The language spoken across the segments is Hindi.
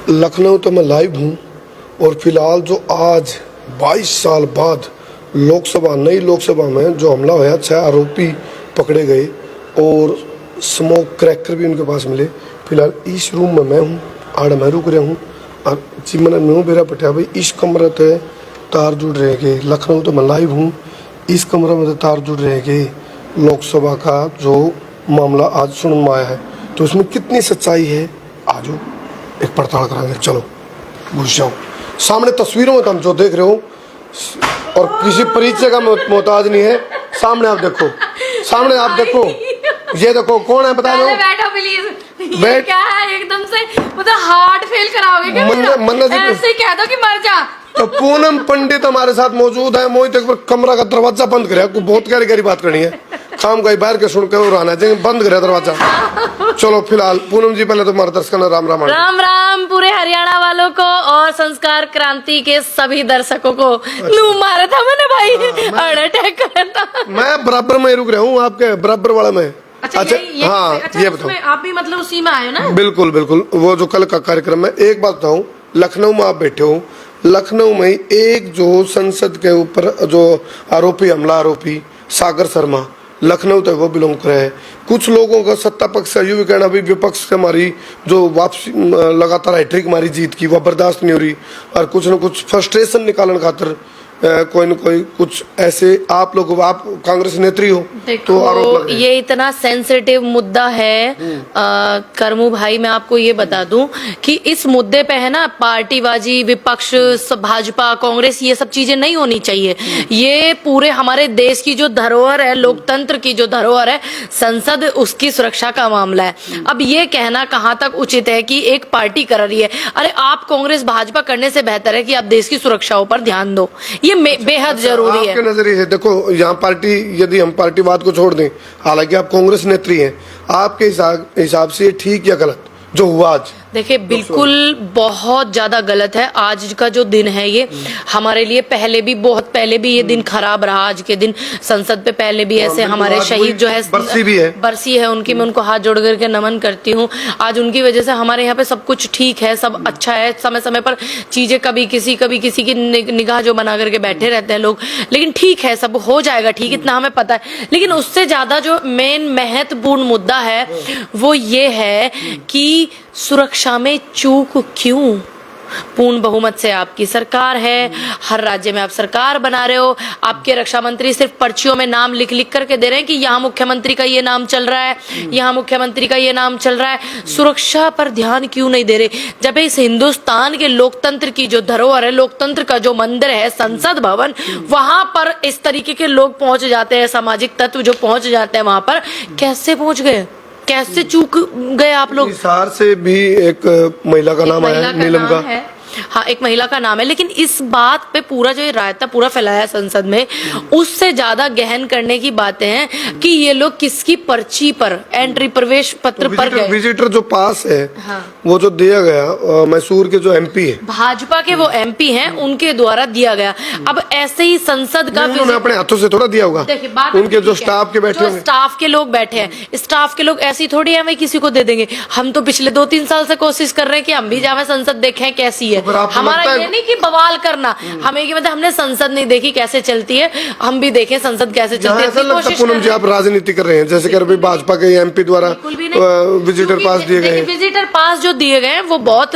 लखनऊ तो मैं लाइव हूँ और फिलहाल जो आज 22 साल बाद नई लोकसभा में जो हमला हुआ, 6 आरोपी पकड़े गए और स्मोक क्रैकर भी उनके पास मिले। फिलहाल इस रूम में मैं हूँ, आड़ मैं रुक रहा हूँ और जी मैंने न्यू बेरा पटिया भाई इस कमरे से तार जुड़ रहे गए। लखनऊ तो मैं लाइव हूँ, इस कमरे में तो तार जुड़ रहे गए। लोकसभा का जो मामला आज सुनने में आया है तो उसमें कितनी सच्चाई है, आज एक पड़ताल कराएंगे। चलो घुस जाओ। सामने तस्वीरों में तुम जो देख रहे हो और किसी परिचय का मोहताज नहीं है। सामने आप देखो, सामने आप देखो, ये देखो कौन है बता दो। बैठो प्लीज। ये क्या है, एकदम से मतलब हार्ट फेल कराओगे क्या? ऐसे ही कह दो कि मर जा। तो पूनम पंडित हमारे साथ मौजूद है। मोहित एक बार कमरा का दरवाजा बंद करे, आपको बहुत गहरी गहरी बात करनी है। काम का बाहर के सुन के और आना चाहिए, बंद करे दरवाजा। चलो फिलहाल पूनम जी पहले तो हमारे दर्शकों ने राम राम राम राम पूरे हरियाणा वालों को और संस्कार क्रांति के सभी दर्शकों को। लू मारा था मैंने भाई, हार्ट अटैक करा था। मैं बराबर में रुक रहा हूँ, आपके बराबर वाला में। अच्छा हाँ ये बताओ, आप भी मतलब उसी में आए हो ना? बिल्कुल बिल्कुल। वो जो कल का कार्यक्रम है, एक बात बताऊँ, लखनऊ में आप बैठे हो, लखनऊ में एक जो संसद के ऊपर जो हमला आरोपी सागर शर्मा, लखनऊ तक वो बिलोंग करे है। कुछ लोगों का सत्ता पक्ष से यूं भी कहना भी विपक्ष से हमारी जो वापसी लगातार हैट्रिक हमारी जीत की वह बर्दाश्त नहीं हो रही और कुछ न कुछ फ्रस्ट्रेशन निकालने खातर कोई न कोई कुछ ऐसे आप कांग्रेस नेत्री हो तो आरोप लग रहे हैं। ये इतना सेंसिटिव मुद्दा है करमू भाई, मैं आपको ये बता दूं कि इस मुद्दे पे है ना पार्टीबाजी, विपक्ष, भाजपा, कांग्रेस, ये सब चीजें नहीं होनी चाहिए। ये पूरे हमारे देश की जो धरोहर है, लोकतंत्र की जो धरोहर है, संसद, उसकी सुरक्षा का मामला है। अब ये कहना कहाँ तक उचित है कि एक पार्टी कर रही है। अरे आप कांग्रेस भाजपा करने से बेहतर है कि आप देश की सुरक्षाओं पर ध्यान दो, ये बेहद जरूरी है। आपके नजरिए से देखो, यहाँ पार्टी, यदि हम पार्टीवाद को छोड़ दें, हालांकि आप कांग्रेस नेत्री हैं, आपके हिसाब से ठीक या गलत जो हुआ आज? देखिए बिल्कुल बहुत ज्यादा गलत है। आज का जो दिन है ये हमारे लिए पहले भी, बहुत पहले भी ये दिन खराब रहा। आज के दिन संसद पे पहले भी ऐसे हमारे शहीद जो है बरसी है उनकी, मैं उनको हाथ जोड़ करके नमन करती हूँ। आज उनकी वजह से हमारे यहाँ पे सब कुछ ठीक है, सब अच्छा है। समय समय पर चीजें कभी किसी की निगाह जो बना करके बैठे रहते हैं लोग, लेकिन ठीक है, सब हो जाएगा ठीक, इतना हमें पता है। लेकिन उससे ज्यादा जो मेन महत्वपूर्ण मुद्दा है वो ये है कि सुरक्षा में चूक क्यों? पूर्ण बहुमत से आपकी सरकार है, हर राज्य में आप सरकार बना रहे हो, आपके रक्षा मंत्री सिर्फ पर्चियों में नाम लिख लिख करके दे रहे हैं कि यहाँ मुख्यमंत्री का ये नाम चल रहा है, यहाँ मुख्यमंत्री का ये नाम चल रहा है। सुरक्षा पर ध्यान क्यों नहीं दे रहे? जब इस हिंदुस्तान के लोकतंत्र की जो धरोहर है, लोकतंत्र का जो मंदिर है, संसद भवन, वहां पर इस तरीके के लोग पहुंच जाते हैं, सामाजिक तत्व जो पहुंच जाते हैं वहां पर, कैसे पहुंच गए, कैसे चूक गए आप लोग? हिसार से भी एक महिला का नाम आया, नीलम का। हाँ, एक महिला का नाम है। लेकिन इस बात पे पूरा जो ये रायता पूरा फैलाया संसद में, उससे ज्यादा गहन करने की बातें हैं कि ये लोग किसकी पर्ची पर, एंट्री प्रवेश पत्र पर गए। विजिटर जो पास है, हाँ, वो जो दिया गया मैसूर के जो एमपी है, भाजपा के वो एमपी हैं, उनके द्वारा दिया गया। अब ऐसे ही संसद का उन्होंने अपने हाथों से थोड़ा दिया होगा। देखिए बात उनके जो स्टाफ के बैठे होंगे, स्टाफ के लोग बैठे हैं, स्टाफ के लोग ऐसी थोड़ी है भाई किसी को दे देंगे। हम तो पिछले 2-3 साल से कोशिश कर रहे हैं कि हम भी जावे संसद देखें कैसी है। हमारा ये नहीं कि बवाल करना, हमें ये मतलब हमने संसद नहीं देखी कैसे चलती है, हम भी देखें संसद कैसे चलती है। ऐसा लगता है पूनम जी आप राजनीति कर रहे हैं, जैसे कि अभी भाजपा के एमपी द्वारा विजिटर पास दिए गए। विजिटर पास जो दिए गए हैं वो बहुत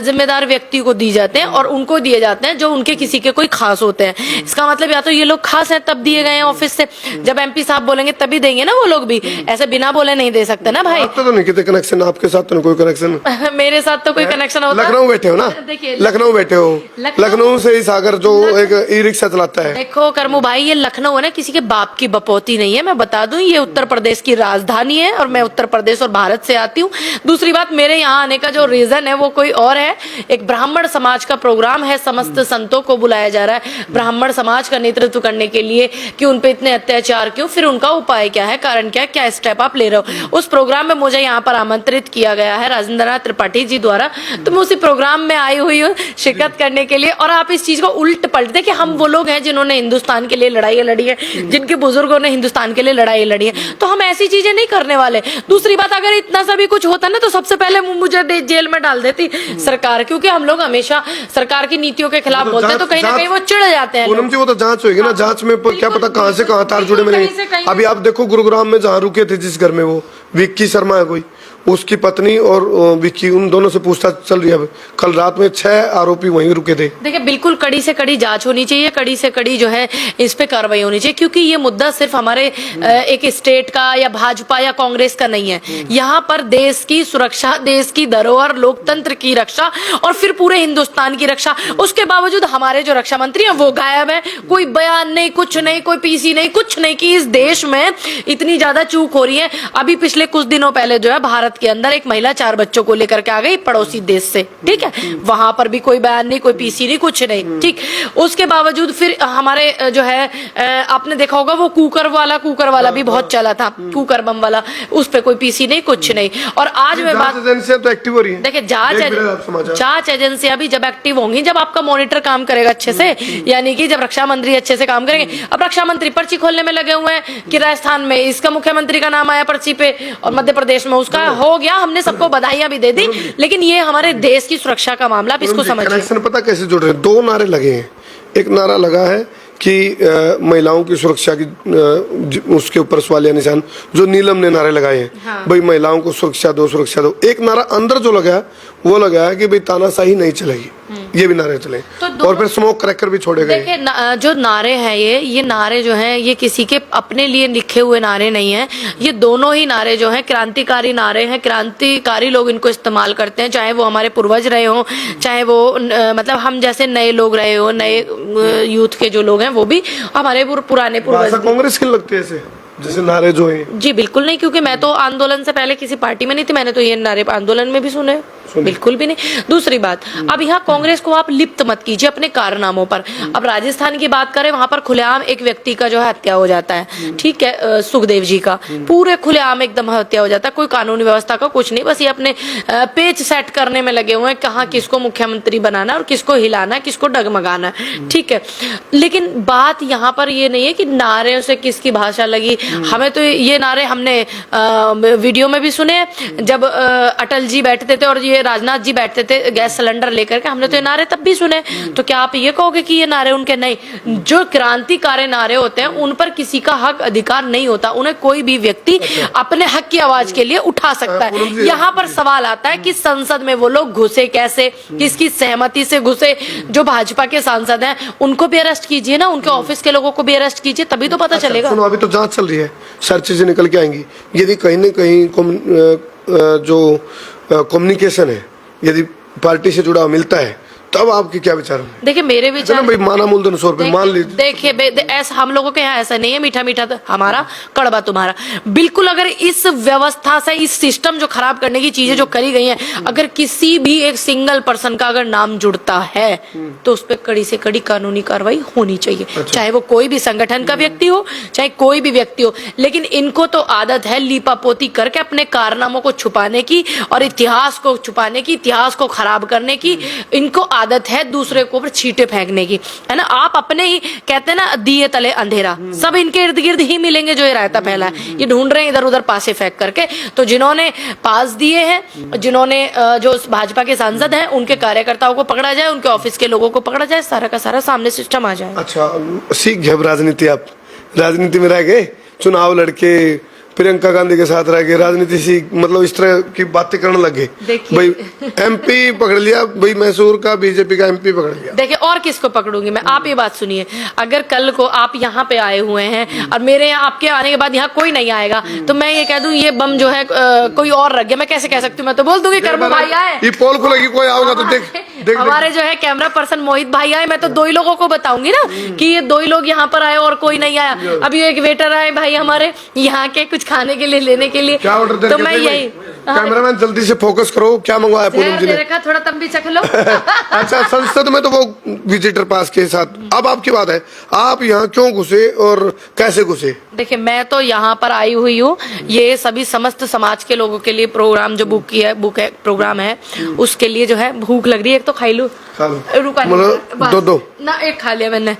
जिम्मेदार व्यक्ति को दी जाते हैं और उनको दिए जाते हैं जो उनके किसी के कोई खास होते हैं। इसका मतलब या तो ये लोग खास हैं तब दिए गए हैं ऑफिस से, जब एमपी साहब बोलेंगे तभी देंगे ना वो लोग भी, ऐसे बिना बोले नहीं दे सकते ना भाई। तो नहीं कितने कनेक्शन आपके साथ? तो कोई कनेक्शन मेरे साथ तो कोई कनेक्शन होता। लखनऊ बैठे हो ना? देखिए लखनऊ बैठे हो, लखनऊ से ही सागर जो एक ई रिक्शा चलाता है। देखो करमू भाई, ये लखनऊ है ना, किसी के बाप की बपौती नहीं है। मैं बता दूं ये उत्तर प्रदेश की राजधानी है और मैं उत्तर प्रदेश और भारत से आती हूँ। दूसरी बात, मेरे यहाँ आने का जो रीजन है वो कोई और है। एक ब्राह्मण समाज का प्रोग्राम है, समस्त संतों को बुलाया जा रहा है ब्राह्मण समाज का नेतृत्व करने के लिए कि उन पे इतने अत्याचार क्यों, फिर उनका उपाय क्या है, कारण क्या, क्या स्टेप आप ले रहे हो। उस प्रोग्राम में मुझे यहाँ पर आमंत्रित किया गया है राजेंद्र नाथ त्रिपाठी जी द्वारा, तो मैं उसी प्रोग्राम में आई हुई हुई हूँ शिरकत करने के लिए, और आप इस चीज को उल्ट पलट दे कि हम वो लोग हैं जिन्होंने हिंदुस्तान के लिए लड़ाई लड़ी है, जिनके बुजुर्गों ने हिंदुस्तान के लिए लड़ाई लड़ी है, तो हम ऐसी चीजें नहीं करने वाले। दूसरी बात, अगर इतना सा भी कुछ होता ना तो सबसे पहले मुझे जेल में डाल देती सरकार, क्योंकि हम लोग हमेशा सरकार की नीतियों के खिलाफ बोलते हैं तो कहीं ना कहीं वो चिढ़ जाते हैं। पूनम जी, वो तो जांच होगी ना, जांच में क्या पता कहां से कहां तार जुड़े में नहीं। अभी आप देखो गुरुग्राम में जहां रुके थे, जिस घर में वो विक्की शर्मा है कोई, उसकी पत्नी और विक्की, उन दोनों से पूछताछ चल रही है। कल रात में 6 आरोपी वहीं रुके थे। देखिए, बिल्कुल कड़ी से कड़ी जांच होनी चाहिए, कड़ी से कड़ी जो है इस पे कार्रवाई होनी चाहिए, क्योंकि ये मुद्दा सिर्फ हमारे एक स्टेट का या भाजपा या कांग्रेस का नहीं है। यहाँ पर देश की सुरक्षा, देश की धरोहर, लोकतंत्र की रक्षा और फिर पूरे हिंदुस्तान की रक्षा। उसके बावजूद हमारे जो रक्षा मंत्री हैं वो गायब है, कोई बयान नहीं, कुछ नहीं, कोई पीसी नहीं, कुछ नहीं, कि इस देश में इतनी ज्यादा चूक हो रही है। अभी पिछले कुछ दिनों पहले जो है भारत के अंदर एक महिला 4 बच्चों को लेकर के आ गई पड़ोसी देश से, ठीक है, वहां पर भी कोई बयान नहीं, कोई पीसी नहीं, कुछ नहीं, ठीक। उसके बावजूद फिर हमारे जो है आपने देखा होगा वो कुकर वाला भी बहुत चला था, कुकर बम वाला, उस पे कोई पीसी नहीं, कुछ नहीं। और आज मैं बात, एजेंसियां तो एक्टिव हो रही हैं। देखिए, जांच एजेंसियां भी जब एक्टिव होंगी, जब आपका मॉनिटर काम करेगा अच्छे से, यानी कि जब रक्षा मंत्री अच्छे से काम करेंगे। अब रक्षा मंत्री पर्ची खोलने में लगे हुए हैं कि राजस्थान में इसका मुख्यमंत्री का नाम आया पर्ची पे और मध्य प्रदेश में उसका हो गया, हमने सबको बधाइयां भी दे दी, लेकिन ये हमारे देश की सुरक्षा का मामला, आप इसको समझिए। कनेक्शन पता कैसे जुड़ रहे हैं? 2 नारे लगे हैं। एक नारा लगा है कि महिलाओं की सुरक्षा की, उसके ऊपर सवालिया निशान, जो नीलम ने नारे लगाए हैं, हाँ। भाई महिलाओं को सुरक्षा दो, सुरक्षा दो। एक नारा अंदर जो लगा है वो लगा है कि भाई तानाशाही नहीं चलेगी, ये भी नारे चले। तो और फिर स्मोक क्रैकर भी छोड़े गए। देखिए, जो नारे हैं ये नारे जो हैं ये किसी के अपने लिए लिखे हुए नारे नहीं हैं। ये दोनों ही नारे जो हैं क्रांतिकारी नारे हैं, क्रांतिकारी लोग इनको इस्तेमाल करते हैं, चाहे वो हमारे पूर्वज रहे हों, चाहे वो मतलब हम जैसे नए लोग रहे हो, नए यूथ के जो लोग हैं वो भी, हमारे पुराने पूर्वज। कांग्रेस के लगते हैं ऐसे जैसे नारे जो हैं? जी बिल्कुल नहीं, क्योंकि मैं तो आंदोलन से पहले किसी पार्टी में नहीं थी, मैंने तो ये नारे आंदोलन में भी सुने, बिल्कुल भी नहीं। दूसरी बात, अब यहाँ कांग्रेस को आप लिप्त मत कीजिए अपने कारनामों पर। अब राजस्थान की बात करें, वहां पर खुलेआम एक व्यक्ति का जो है हत्या हो जाता है, ठीक है, सुखदेव जी का पूरे खुलेआम एकदम हत्या हो जाता है, कोई कानूनी व्यवस्था का कुछ नहीं, बस ये अपने पेज सेट करने में लगे हुए हैं, कहाँ किसको मुख्यमंत्री बनाना और किसको हिलाना, किसको डगमगाना, ठीक है। लेकिन बात यहाँ पर ये नहीं है कि नारे से किसकी भाषा लगी। हमें तो ये नारे हमने वीडियो में भी सुने, जब अटल जी बैठते थे और ये राजनाथ जी बैठते थे गैस सिलेंडर लेकर के, हमने तो ये नारे तब भी सुने। तो क्या आप ये कहोगे कि ये नारे उनके नहीं? जो क्रांतिकारी नारे होते हैं उन पर किसी का हक अधिकार नहीं होता, उन्हें कोई भी व्यक्ति अपने हक की आवाज के लिए उठा सकता है। यहाँ पर सवाल आता है कि संसद में वो लोग घुसे कैसे, किसकी सहमति से घुसे? जो भाजपा के सांसद हैं उनको भी अरेस्ट कीजिए ना, उनके ऑफिस के लोगों को भी अरेस्ट कीजिए, तभी तो पता चलेगा। सुनो, अभी तो जांच चल रही है, सारी चीजें निकल के आएंगी। यदि कहीं न कहीं जो कम्युनिकेशन है यदि पार्टी से जुड़ा मिलता है, तब आपके क्या विचार हैं? देखिए, मेरे विचार, भाई माना मूलधन 100 रुपए मान लीजिए। देखिए, ऐसा हम लोगों के यहाँ ऐसा नहीं है, मीठा मीठा तो हमारा, कड़वा तुम्हारा। बिल्कुल, अगर इस व्यवस्था से, इस सिस्टम जो खराब करने की चीजें जो करी गई हैं, अगर किसी भी एक सिंगल पर्सन का अगर नाम जुड़ता है तो उस पर कड़ी से कड़ी कानूनी कार्रवाई होनी चाहिए। अच्छा। चाहे वो कोई भी संगठन का व्यक्ति हो, चाहे कोई भी व्यक्ति हो, लेकिन इनको तो आदत है लीपापोती करके अपने कारनामों को छुपाने की और इतिहास को छुपाने की, इतिहास को खराब करने की। इनको आदत है दूसरे के ऊपर छींटे फेंकने की, है ना। आप अपने ही कहते हैं ना, दिए तले अंधेरा, सब इनके इर्द गिर्द ही मिलेंगे जो ये रायता फैला है। ये ढूंढ रहे हैं इधर उधर पासे फेंक करके। तो जिन्होंने पास दिए हैं, जिन्होंने जो भाजपा के सांसद हैं, उनके कार्यकर्ताओं को पकड़ा जाए, उनके ऑफिस के लोगों को पकड़ा जाए, सारा का सारा सामने सिस्टम आ जाए। अच्छा, सीख गए राजनीति, आप राजनीति में रह गए, चुनाव लड़के प्रियंका गांधी के साथ रह गए, राजनीति सी मतलब इस तरह की बातें करने लगे। भाई एमपी पकड़ लिया, भाई मैसूर का बीजेपी का एमपी पकड़ लिया। देखिए, और किसको पकड़ूंगी मैं? आप ये बात सुनिए, अगर कल को आप यहाँ पे आए हुए हैं और मेरे यहाँ आपके आने के बाद यहाँ कोई नहीं आएगा, तो मैं ये कह दूं ये बम जो है कोई और रख गया, मैं कैसे कह सकती हूँ? मैं तो बोल दूंगी कर्म भाई आए, ये पोल खुलेगी, कोई आओगा तो देख हमारे जो है कैमरा पर्सन मोहित भाई आए, मैं तो 2 ही लोगों को बताऊंगी ना कि ये 2 ही लोग यहाँ पर आए और कोई नहीं आया। अभी एक वेटर आए भाई हमारे यहाँ के कुछ खाने के लिए, लेने के लिए, क्या ऑर्डर? तो मैं यही, कैमरामैन जल्दी से फोकस करो, क्या मंगवाया पूनम जी ने? रखा, थोड़ा तुम भी चख लो। अच्छा, संसद में तो वो विजिटर पास के साथ, अब आपकी बात है, आप यहाँ क्यों घुसे और कैसे घुसे? देखिए मैं तो यहाँ पर आई हुई हूँ, ये सभी समस्त समाज के लोगों के लिए प्रोग्राम जो बुक है प्रोग्राम है, उसके लिए जो है भूख लग रही है, एक तो खाई लूँ, रुका नहीं, दो ना एक खा लिया मैंने।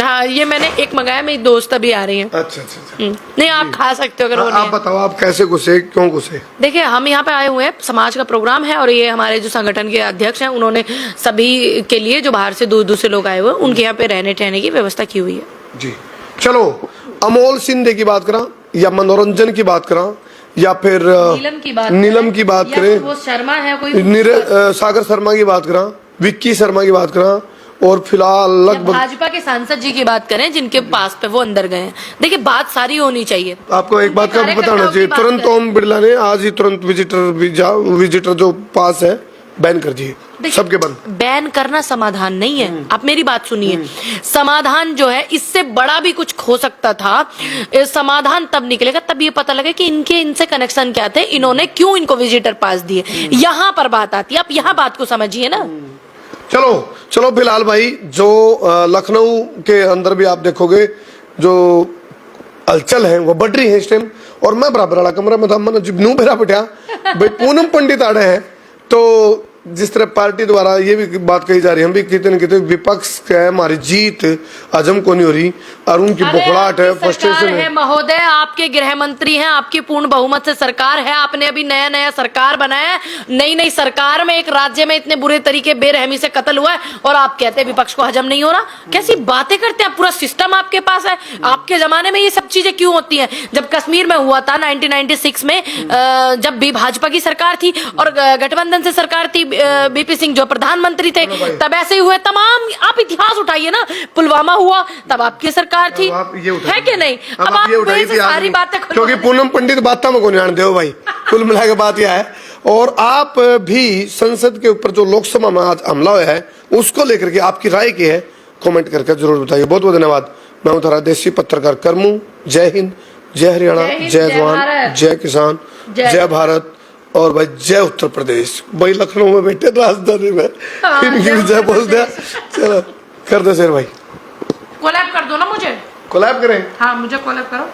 हाँ ये मैंने एक मंगाया, मेरी दोस्त अभी आ रही है। अच्छा। नहीं आप खा सकते हो अगर वो नहीं आप बताओ, आप कैसे घुसे, क्यों घुसे? देखिए हम यहाँ पे आए हुए हैं, समाज का प्रोग्राम है और ये हमारे जो संगठन के अध्यक्ष हैं उन्होंने सभी के लिए जो बाहर से दूर दूर से लोग आए हुए हैं उनके यहाँ पे रहने ठहरने की व्यवस्था की हुई है जी। चलो अमोल सिंधे की बात करा या मनोरंजन की बात करा या फिर नीलम की बात करें, वो शर्मा है कोई, सागर शर्मा की बात करा, विक्की शर्मा की बात करा, और फिलहाल लगभग भाजपा के सांसद जी की बात करें जिनके पास पे वो अंदर गए हैं। देखिए बात सारी होनी चाहिए। आपको एक बात का पता होना चाहिए, तुरंत ओम बिरला ने आज ही तुरंत विजिटर जो पास है बैन कर दिए, सबके बंद। बैन करना समाधान नहीं है, आप मेरी बात सुनिए। समाधान जो है इससे बड़ा भी कुछ हो सकता था। समाधान तब निकलेगा तब ये पता लगे कि इनसे कनेक्शन क्या थे, इन्होंने क्यों इनको विजिटर पास दिए, यहाँ पर बात आती है। आप यहाँ बात को समझिए ना। चलो फिलहाल भाई, जो लखनऊ के अंदर भी आप देखोगे जो हलचल है वो बढ़ रही है इस टाइम, और मैं बराबर वाला कमरा में था, मैंने जिब्नू मेरा बैठा भाई पूनम पंडित आड़े हैं। तो जिस तरह पार्टी द्वारा ये भी बात कही जा रही है, हम भी कहते न कहते विपक्ष है, हमारी जीत हजम को नहीं हो रही, अरुण की बुखलाहट है, फ्रस्ट्रेशन है। महोदय आपके गृह मंत्री हैं, आपकी पूर्ण बहुमत से सरकार है, आपने अभी नया सरकार बनाया है, नई सरकार में एक राज्य में इतने बुरे तरीके बेरहमी से कत्ल हुआ है और आप कहते हैं विपक्ष को हजम नहीं हो रहा। कैसी बातें करते हैं, पूरा सिस्टम आपके पास है। आपके जमाने में ये सब चीजें क्यों होती है? जब कश्मीर में हुआ था 1996 में, जब भी भाजपा की सरकार थी और गठबंधन से सरकार थी, बीपी सिंह जो प्रधानमंत्री थे, तब ऐसे ही हुए तमाम। आप इतिहास उठाइए ना, पुलवामा हुआ तब आपकी सरकार थी, है कि नहीं? अब आप सारी बातें, क्योंकि पूनम पंडित बात में को ध्यान दो भाई, कुल मिला के बात यह है। और आप भी संसद के ऊपर जो लोकसभा में आज हमला हुआ है उसको लेकर के आपकी राय की है, कमेंट करके जरूर बताइए। बहुत बहुत धन्यवाद। मैं हूं थारा देसी पत्रकार करमू। जय हिंद, जय हरियाणा, जय जवान, जय किसान, जय भारत, और भाई जय उत्तर प्रदेश। भाई लखनऊ में बैठे राजधानी में, इनकी भी जय बोल दिया। चलो कर दो शेर भाई, कोलैब कर दो ना, मुझे कोलैब करें। हाँ मुझे कोलैब करो।